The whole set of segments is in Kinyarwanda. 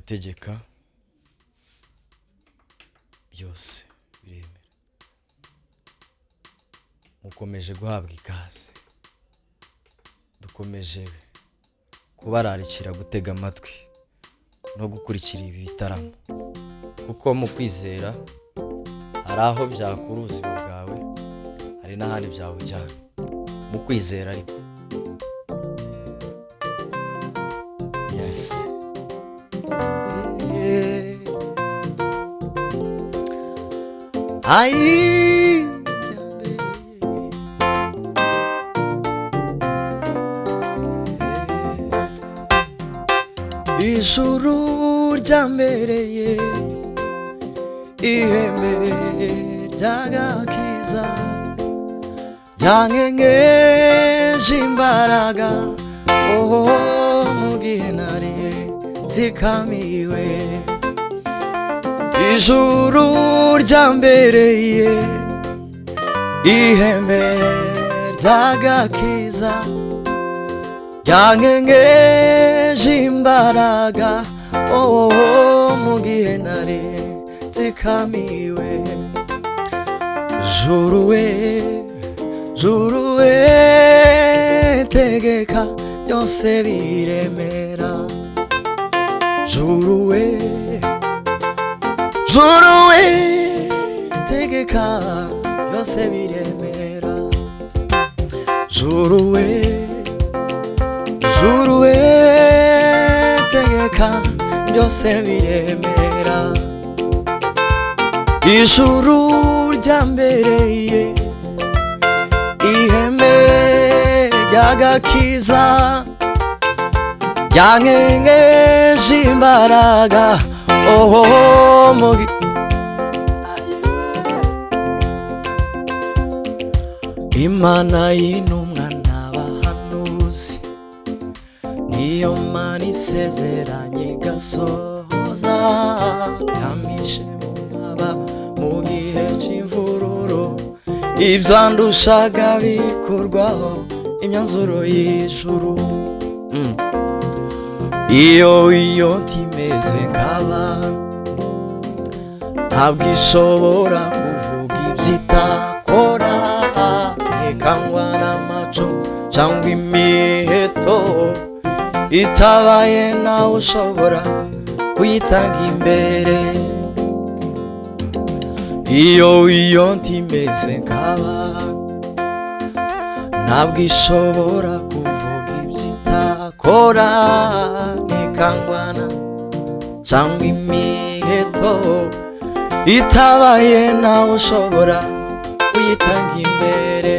birategeka byose biremera. Mukomeje guhabwa ikaze, dukomeje kubararikira gutega amatwi no gukurikira ibi bitaramo, kuko mu kwizera hari aho byakura ubuzima bwawe, hari n'ahandi byawujyana. Mu kwizera ariko yes. Ijuru ryambereye ihembe ry'agakiza, ryankengeje imbaraga mu gihe nari nzikamiwe. Ijuru ryambereye ihembe ry'agakiza, ryankengeje imbaraga mu gihe nari nzikamiwe. Juru we, juru we, tegeka byose biremera. Juru we, juru we, tegeka byose biremera. Juru we, juru we, tegeka byose biremera. Ijuru ryambereye ihembe ry'agakiza, ryankengeje imbaraga Imana y'intumwa n'abahanuzi, niyo Mana isezeranye igasohoza. Yamishe mu maba mu gihe cy'imvururu, ibyandushaga bikurwaho imyanzuro y'ijuru. Iyo ntimeze nk'abantu, ntabwo ishobora kuvuga ibyitakora, ntikangwa n'amaco cyangwa imiheto, itabaye nawe ushobora kuyitanga imbere. Iyo ntimeze nk'abantu, ntabwo ishobora kuvuga ibyitakora, ntikangwana cyangwa imiheto, itabaye nawe ushobora kuyitanga imbere.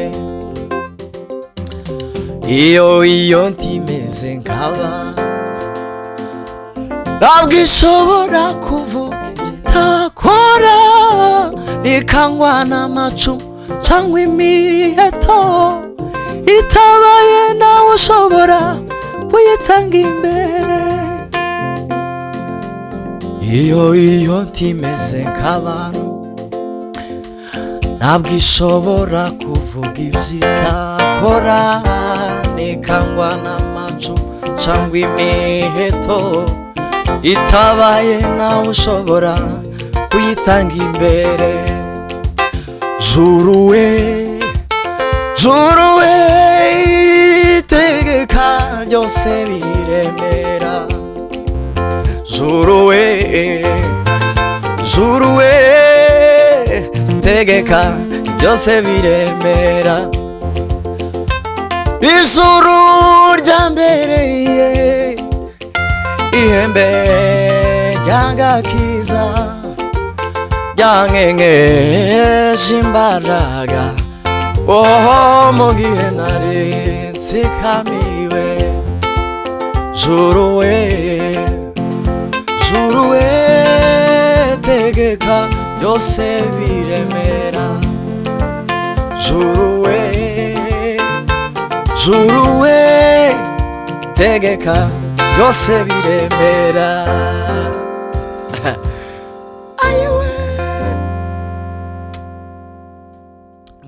Iyo ntimeze nk'abantu, ntabwo ishobora kuvuga ibyitakora, ntikangwa n'amacumu cyangwa imiheto, itabaye nawe ushobora kuyitanga imbere. Iyo ntimeze nk'abantu, ntabwo ishobora kuvuga ibyitakora, ntikangwa n'amacumu cyangwa imiheto, itabaye nawe ushobora kuyitanga imbere. Juru we, juru we, tegeka byose biremera. Juru we, juru we, tegeka byose biremera. Ijuru ryambereye ihembe ry'agakiza, ryankengeje imbaraga mu gihe nari nzikamiwe. Juru we, juru we, tegeka byose biremera. Juru we, juru we, tegeka byose biremera.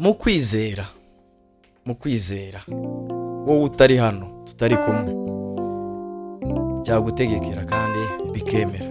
Mu kwizera wowe utari hano tutari kumwe, byagutegekera kandi bikemera.